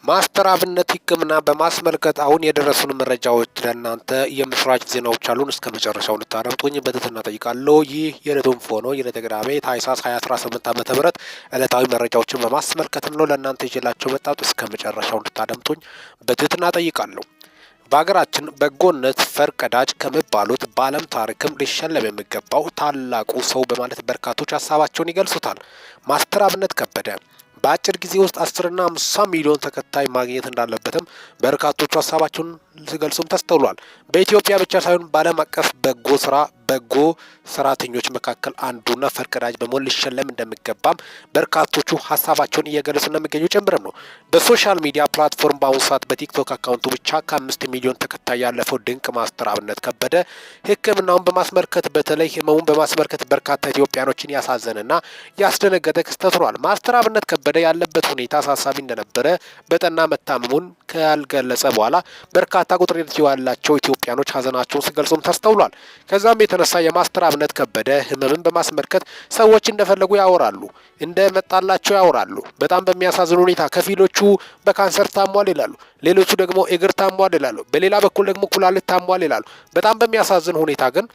ማስተር አብነት ሕክምና በማስመልከት አሁን የደረሱን መረጃዎች ለእናንተ የምስራች ዜናዎች አሉን። እስከ መጨረሻው እንድታደምጡኝ በትህትና ጠይቃለሁ። ይህ የዕለቱን ፎኖ የዕለተ ቅዳሜ ታኅሳስ 2018 ዓ.ም ዕለታዊ መረጃዎችን በማስመልከትም ነው ለእናንተ ይዤላቸው መጣሁት። እስከ መጨረሻው እንድታደምጡኝ በትህትና ጠይቃለሁ። በሀገራችን በጎነት ፈርቀዳጅ ከሚባሉት በዓለም ታሪክም ሊሸለም የሚገባው ታላቁ ሰው በማለት በርካቶች ሀሳባቸውን ይገልጹታል። ማስተር አብነት ከበደ በአጭር ጊዜ ውስጥ 10 እና 50 ሚሊዮን ተከታይ ማግኘት እንዳለበትም በርካቶቹ ሀሳባቸውን ሲገልጹም ተስተውሏል። በኢትዮጵያ ብቻ ሳይሆን በዓለም አቀፍ በጎ ሰራተኞች መካከል አንዱና ፈርቀዳጅ በመሆን ሊሸለም እንደሚገባም በርካቶቹ ሀሳባቸውን እየገለጹ እንደሚገኙ ጭምርም ነው። በሶሻል ሚዲያ ፕላትፎርም በአሁኑ ሰዓት በቲክቶክ አካውንቱ ብቻ ከ5 ሚሊዮን ተከታይ ያለፈው ድንቅ ማስተር አብነት ከበደ ሕክምናውን በማስመልከት በተለይ ህመሙን በማስመልከት በርካታ ኢትዮጵያኖችን ያሳዘነና ያስደነገጠ ክስተት ሆኗል። ማስተር አብነት ከበደ ያለበት ሁኔታ አሳሳቢ እንደነበረ በጠና መታመሙን ካልገለጸ በኋላ በርካታ ቁጥር ያላቸው ኢትዮጵያኖች ሀዘናቸውን ሲገልጹም ተስተውሏል። ከዛም የተነሳ የማስተር አብነት ከበደ ህመምን በማስመልከት ሰዎች እንደፈለጉ ያወራሉ፣ እንደመጣላቸው ያወራሉ። በጣም በሚያሳዝን ሁኔታ ከፊሎቹ በካንሰር ታሟል ይላሉ፣ ሌሎቹ ደግሞ እግር ታሟል ይላሉ፣ በሌላ በኩል ደግሞ ኩላሊት ታሟል ይላሉ። በጣም በሚያሳዝን ሁኔታ ግን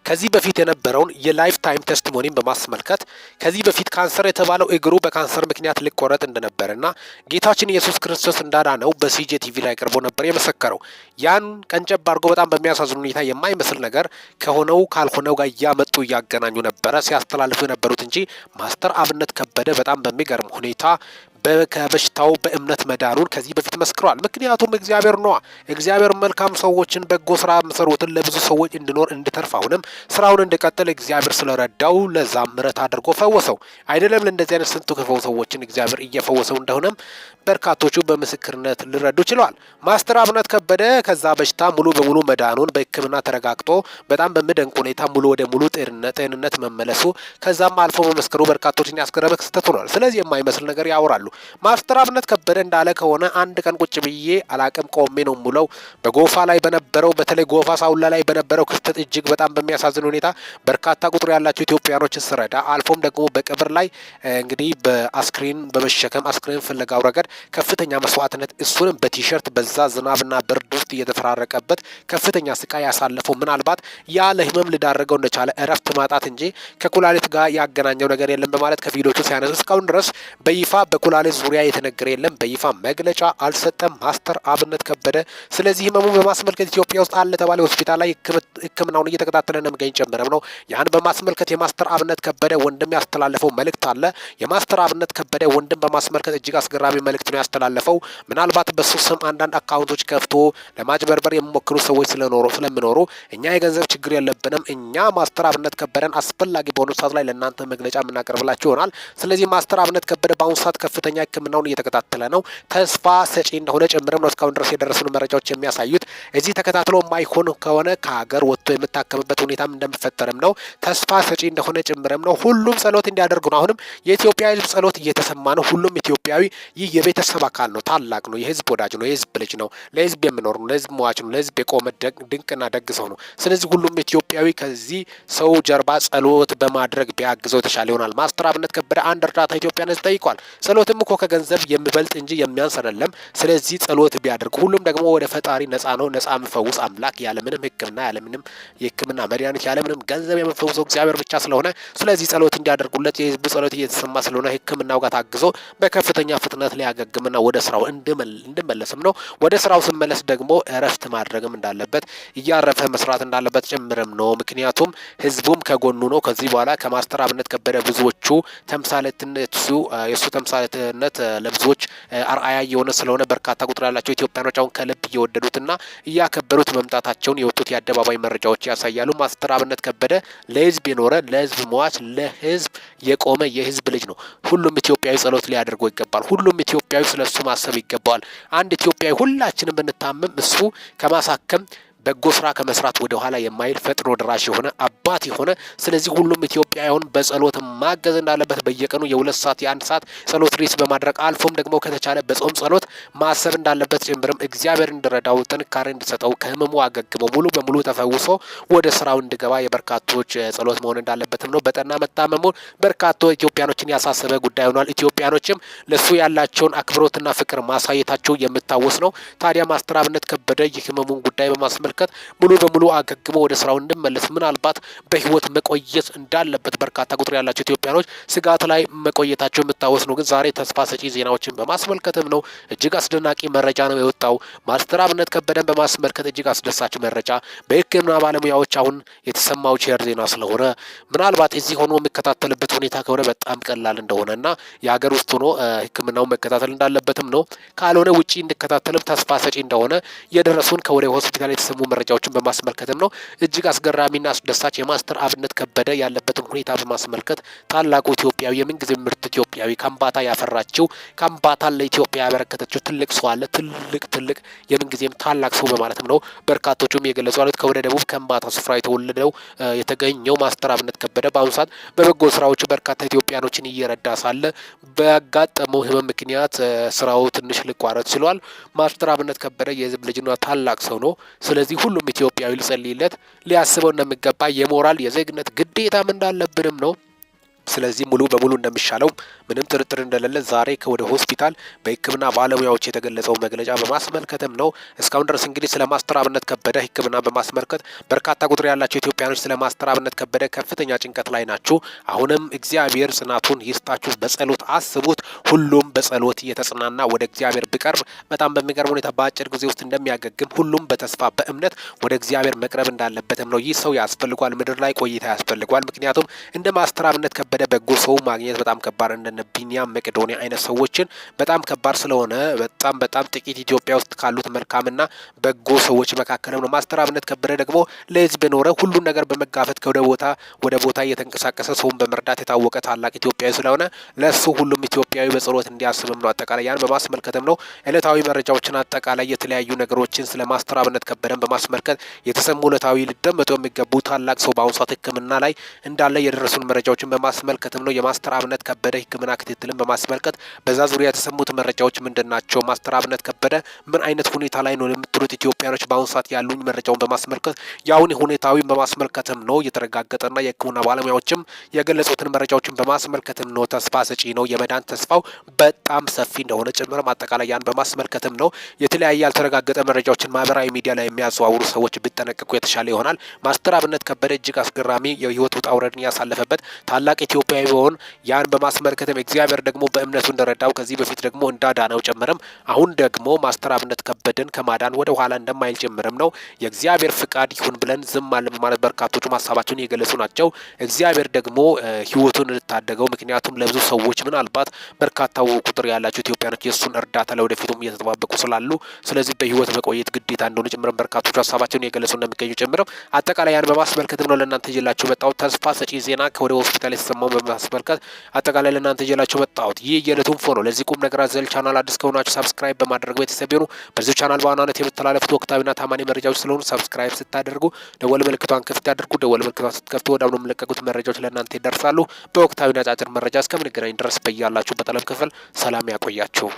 ከዚህ በፊት የነበረውን የላይፍ ታይም ቴስቲሞኒን በማስመልከት ከዚህ በፊት ካንሰር የተባለው እግሩ በካንሰር ምክንያት ሊቆረጥ እንደነበረና ጌታችን ኢየሱስ ክርስቶስ እንዳዳነው በሲጄ ቲቪ ላይ ቀርቦ ነበር የመሰከረው። ያን ቀንጨብ አድርጎ በጣም በሚያሳዝን ሁኔታ የማይመስል ነገር ከሆነው ካልሆነው ጋር እያመጡ እያገናኙ ነበረ ሲያስተላልፉ የነበሩት እንጂ ማስተር አብነት ከበደ በጣም በሚገርም ሁኔታ ከበሽታው በእምነት መዳኑን ከዚህ በፊት መስክሯል። ምክንያቱም እግዚአብሔር ነዋ። እግዚአብሔር መልካም ሰዎችን በጎ ስራ መሰሩትን ለብዙ ሰዎች እንዲኖር እንዲተርፍ አሁንም ስራውን እንዲቀጥል እግዚአብሔር ስለረዳው ለዛም ምሕረት አድርጎ ፈወሰው። አይደለም ለእንደዚህ አይነት ስንቱ ክፉ ሰዎችን እግዚአብሔር እየፈወሰው እንደሆነም በርካቶቹ በምስክርነት ሊረዱ ችለዋል። ማስተር አብነት ከበደ ከዛ በሽታ ሙሉ በሙሉ መዳኑን በሕክምና ተረጋግጦ በጣም በሚደንቅ ሁኔታ ሙሉ ወደ ሙሉ ጤንነት መመለሱ ከዛም አልፎ መመስከሩ በርካቶችን ያስገረመ ክስተት ሆኗል። ስለዚህ የማይመስል ነገር ያወራሉ። ማስተር አብነት ከበደ እንዳለ ከሆነ አንድ ቀን ቁጭ ብዬ አላቅም ቆሜ ነው ሙለው በጎፋ ላይ በነበረው በተለይ ጎፋ ሳውላ ላይ በነበረው ክስተት እጅግ በጣም በሚያሳዝን ሁኔታ በርካታ ቁጥር ያላቸው ኢትዮጵያኖችን ስረዳ አልፎም ደግሞ በቀብር ላይ እንግዲህ በአስክሬን በመሸከም አስክሬን ፍለጋው ረገድ ከፍተኛ መስዋዕትነት እሱንም በቲሸርት በዛ ዝናብና ብርድ ውስጥ እየተፈራረቀበት ከፍተኛ ስቃይ ያሳለፈው ምናልባት ያለ ህመም ሊዳረገው እንደቻለ እረፍት ማጣት እንጂ ከኩላሊት ጋር ያገናኘው ነገር የለም በማለት ከፊሎቹ ሲያነሱ እስካሁን ድረስ በይፋ በኩላሊት ዙሪያ የተነገረ የለም። በይፋ መግለጫ አልሰጠም ማስተር አብነት ከበደ። ስለዚህ ህመሙን በማስመልከት ኢትዮጵያ ውስጥ አለ ተባለ ሆስፒታል ላይ ሕክምናውን እየተከታተለ እንደሚገኝ ጨምረም ነው። ያን በማስመልከት የማስተር አብነት ከበደ ወንድም ያስተላለፈው መልእክት አለ። የማስተር አብነት ከበደ ወንድም በማስመልከት እጅግ አስገራሚ መልእክት ነው ያስተላለፈው። ምናልባት በሱ ስም አንዳንድ አካውንቶች ከፍቶ ለማጭበርበር የሚሞክሩ ሰዎች ስለሚኖሩ እኛ የገንዘብ ችግር የለብንም፣ እኛ ማስተር አብነት ከበደን አስፈላጊ በሆኑ ሰዓት ላይ ለእናንተ መግለጫ የምናቀርብላችሁ ይሆናል። ስለዚህ ማስተር አብነት ከበደ በአሁኑ ሰዓት ከፍተኛ ሕክምናውን እየተከታተለ ነው። ተስፋ ሰጪ እንደሆነ ጭምርም ነው እስካሁን ድረስ የደረሱን መረጃዎች የሚያሳዩት። እዚህ ተከታትሎ የማይሆን ከሆነ ከሀገር ወጥቶ የምታከምበት ሁኔታም እንደሚፈጠርም ነው። ተስፋ ሰጪ እንደሆነ ጭምርም ነው። ሁሉም ጸሎት እንዲያደርጉ ነው። አሁንም የኢትዮጵያ ሕዝብ ጸሎት እየተሰማ ነው። ሁሉም ኢትዮጵያዊ ይህ የቤተሰብ አካል ነው። ታላቅ ነው። የህዝብ ወዳጅ ነው። የህዝብ ልጅ ነው። ለህዝብ የሚኖር ነው። ለህዝብ መዋች ነው። ለህዝብ የቆመ ድንቅና ደግ ሰው ነው። ስለዚህ ሁሉም ኢትዮጵያዊ ከዚህ ሰው ጀርባ ጸሎት በማድረግ ቢያግዘው የተሻለ ይሆናል። ማስተር አብነት ከበደ አንድ እርዳታ ኢትዮጵያን ህዝብ ጠይቋል። ጸሎትም እኮ ከገንዘብ የሚበልጥ እንጂ የሚያንስ አይደለም። ስለዚህ ጸሎት ቢያደርጉ ሁሉም ደግሞ ወደ ፈጣሪ ነጻ ነው። ነጻ የሚፈውስ አምላክ ያለምንም ሕክምና ያለምንም የሕክምና መድኃኒት ያለምንም ገንዘብ የሚፈውሰው እግዚአብሔር ብቻ ስለሆነ ስለዚህ ጸሎት እንዲያደርጉለት የህዝቡ ጸሎት እየተሰማ ስለሆነ ሕክምናው ጋር ታግዞ በከፍተኛ ፍጥነት ሊያገግምና ወደ ስራው እንድመለስም ነው። ወደ ስራው ስመለስ ደግሞ እረፍት ማድረግም እንዳለበት እያረፈ መስራት እንዳለበት ጭምርም ነው። ምክንያቱም ህዝቡም ከጎኑ ነው። ከዚህ በኋላ ከማስተር አብነት ከበደ ብዙዎቹ ተምሳሌትነቱ የሱ ተምሳሌትነት ለብዙዎች አርአያ የሆነ ስለሆነ በርካታ ቁጥር ያላቸው ኢትዮጵያኖች አሁን ከልብ እየወደዱትና እያከበሩት መምጣታቸውን የወጡት የአደባባይ መረጃዎች ያሳያሉ። ማስተር አብነት ከበደ ለህዝብ የኖረ ለህዝብ መዋች ለህዝብ የቆመ የህዝብ ልጅ ነው። ሁሉም ኢትዮጵያዊ ጸሎት ሊያደርገው ይገባል። ሁሉም ኢትዮጵያዊ ስለሱ ማሰብ ይገባዋል። አንድ ኢትዮጵያዊ ሁላችንም ብንታመም እሱ ከማሳከም በጎ ስራ ከመስራት ወደ ኋላ የማይል ፈጥኖ ድራሽ የሆነ አባት የሆነ ስለዚህ ሁሉም ኢትዮጵያውያን በጸሎት ማገዝ እንዳለበት በየቀኑ የ2 ሰዓት የ1 ሰዓት ጸሎት ሪስ በማድረግ አልፎም ደግሞ ከተቻለ በጾም ጸሎት ማሰብ እንዳለበት ጭምርም እግዚአብሔር እንዲረዳው ጥንካሬ እንዲሰጠው ከህመሙ አገግሞ ሙሉ በሙሉ ተፈውሶ ወደ ስራው እንዲገባ የበርካቶች ጸሎት መሆን እንዳለበትም ነው። በጠና መታመሙ በርካታ ኢትዮጵያኖችን ያሳሰበ ጉዳይ ሆኗል። ኢትዮጵያኖችም ለሱ ያላቸውን አክብሮትና ፍቅር ማሳየታቸው የሚታወስ ነው። ታዲያ ማስተር አብነት ከበደ የህመሙን ጉዳይ በማስመልከት ሙሉ በሙሉ አገግሞ ወደ ስራው እንዲመለስ ምናልባት በህይወት መቆየት እንዳለበት በርካታ ቁጥር ያላቸው ኢትዮጵያኖች ስጋት ላይ መቆየታቸው የሚታወስ ነው። ግን ዛሬ ተስፋ ሰጪ ዜናዎችን በማስመልከትም ነው እጅግ አስደናቂ መረጃ ነው የወጣው። ማስተር አብነት ከበደን በማስመልከት እጅግ አስደሳች መረጃ በህክምና ባለሙያዎች አሁን የተሰማው ቼር ዜና ስለሆነ ምናልባት እዚህ ሆኖ የሚከታተልበት ሁኔታ ከሆነ በጣም ቀላል እንደሆነና የሀገር ውስጥ ሆኖ ህክምናውን መከታተል እንዳለበትም ነው። ካልሆነ ውጪ እንዲከታተልም ተስፋ ሰጪ እንደሆነ የደረሱን ከወደ ሆስፒታል የተሰሙ መረጃዎችን በማስመልከትም ነው። እጅግ አስገራሚና አስደሳች የማስተር አብነት ከበደ ያለበትን ሁኔታ በማስመልከት ታላቁ ኢትዮጵያዊ የምንጊዜ ምርጥ ኢትዮጵያዊ ከምባታ ያፈራችው ከምባታን ለኢትዮጵያ ያበረከተችው ትልቅ ሰው አለ። ትልቅ የምንጊዜም ታላቅ ሰው በማለትም ነው በርካቶቹም የገለጹ ያሉት። ከወደ ደቡብ ከምባታ ስፍራ የተገኘው ማስተር አብነት ከበደ በአሁኑ ሰዓት በበጎ ስራዎች በርካታ ኢትዮጵያኖችን እየረዳ ሳለ በያጋጠመው ህመም ምክንያት ስራው ትንሽ ሊቋረጥ ችሏል። ማስተር አብነት ከበደ የህዝብ ልጅና ታላቅ ሰው ነው። ስለዚህ ሁሉም ኢትዮጵያዊ ሊጸልይለት ሊያስበው እንደሚገባ የሞራል የዜግነት ግዴታም እንዳለብንም ነው። ስለዚህ ሙሉ በሙሉ እንደሚሻለው ምንም ጥርጥር እንደሌለ ዛሬ ከወደ ሆስፒታል በህክምና ባለሙያዎች የተገለጸው መግለጫ በማስመልከትም ነው። እስካሁን ድረስ እንግዲህ ስለ ማስተር አብነት ከበደ ህክምና በማስመልከት በርካታ ቁጥር ያላቸው ኢትዮጵያኖች ስለ ማስተር አብነት ከበደ ከፍተኛ ጭንቀት ላይ ናቸው። አሁንም እግዚአብሔር ጽናቱን ይስጣችሁ፣ በጸሎት አስቡት። ሁሉም በጸሎት እየተጽናና ወደ እግዚአብሔር ቢቀርብ በጣም በሚገርም ሁኔታ በአጭር ጊዜ ውስጥ እንደሚያገግም ሁሉም በተስፋ በእምነት ወደ እግዚአብሔር መቅረብ እንዳለበትም ነው። ይህ ሰው ያስፈልጓል፣ ምድር ላይ ቆይታ ያስፈልጓል። ምክንያቱም እንደ ማስተር አብነት ከበደ በጎ ሰው ማግኘት በጣም ከባድ እንደነ ቢኒያም መቄዶንያ አይነት ሰዎችን በጣም ከባድ ስለሆነ በጣም ጥቂት ኢትዮጵያ ውስጥ ካሉት መልካምና በጎ ሰዎች መካከልም ነው። ማስተር አብነት ከበደ ደግሞ ለህዝብ ኖረ ሁሉን ነገር በመጋፈጥ ወደ ቦታ እየተንቀሳቀሰ ሰውን በመርዳት የታወቀ ታላቅ ኢትዮጵያዊ ስለሆነ ለሱ ሁሉም ኢትዮጵያዊ በጸሎት እንዲያስብም ነው። አጠቃላይ ያን በማስመልከትም ነው ዕለታዊ መረጃዎችን አጠቃላይ የተለያዩ ነገሮችን ስለ ማስተር አብነት ከበደን በማስመልከት የተሰሙ ዕለታዊ ሊደመጡ የሚገቡ ታላቅ ሰው በአሁኑ ሰዓት ህክምና ላይ እንዳለ የደረሱን መረጃዎችን በማስመልከትም ነው። የማስተር አብነት ከበደ ህክምና ክትትልን በማስመልከት በዛ ዙሪያ የተሰሙት መረጃዎች ምንድን ናቸው? ማስተር አብነት ከበደ ምን አይነት ሁኔታ ላይ ነው የምትሉት ኢትዮጵያኖች በአሁኑ ሰዓት ያሉኝ መረጃውን በማስመልከት የአሁን ሁኔታዊ በማስመልከትም ነው የተረጋገጠና የህክምና ባለሙያዎችም የገለጹትን መረጃዎችን በማስመልከትም ነው። ተስፋ ሰጪ ነው። የመዳን ተስፋው በጣም ሰፊ እንደሆነ ጭምርም አጠቃላይ ያን በማስመልከትም ነው። የተለያየ ያልተረጋገጠ መረጃዎችን ማህበራዊ ሚዲያ ላይ የሚያዘዋውሩ ሰዎች ቢጠነቀቁ የተሻለ ይሆናል። ማስተር አብነት ከበደ እጅግ አስገራሚ የህይወት ውጣ ውረድን ያሳለፈበት ታላቅ ኢትዮጵያዊ ቢሆን ያን በማስመልከትም እግዚአብሔር ደግሞ በእምነቱ እንደረዳው ከዚህ በፊት ደግሞ እንዳዳነው ጭምርም አሁን ደግሞ ማስተር አብነት ከበደን ከማዳን ወደ ኋላ እንደማይል ጭምርም ነው። የእግዚአብሔር ፍቃድ ይሁን ብለን ዝም አለ ማለት በርካቶቹ ሀሳባቸውን የገለጹ ናቸው። እግዚአብሔር ደግሞ ህይወቱን እንድታደገው ምክንያቱም ለብዙ ሰዎች ምናልባት በርካታው ቁጥር ያላቸው ኢትዮጵያኖች የእሱን እርዳታ ለወደፊቱም እየተጠባበቁ ስላሉ ስለዚህ በህይወት መቆየት ግዴታ እንደሆነ ጭምርም በርካቶቹ ሀሳባቸውን የገለጹ እንደሚገኙ ጭምርም አጠቃላይ ያን በማስመልከትም ነው ለእናንተ ይዤላችሁ መጣሁ። ተስፋ ሰጪ ዜና ከወደ ሆስፒታል የተሰማውን በማስመልከት አጠቃላይ ለእናንተ ይዤላችሁ መጣሁት። ይህ የዕለቱን ፎ ነው። ለዚህ ቁም ነገር አዘል ቻናል አዲስ ከሆናችሁ ሰብስክራይብ በማድረግ ቤተሰብ ይሁኑ። በዚህ ቻናል በዋናነት የምትተላለፉት ወቅታዊና ታማኒ መረጃዎች ስለሆኑ ሰብስክራይብ ስታደርጉ ደወል ምልክቷን ክፍት ያድርጉ። ደወል ምልክቷን ስትከፍቱ ወዲያውኑ የሚለቀቁት መረጃዎች ለእናንተ ይደርሳሉ። በወቅታዊና አጫጭር መረጃ እስከምንገናኝ ድረስ በያላችሁበት ዓለም ክፍል ሰላም ያቆያችሁ።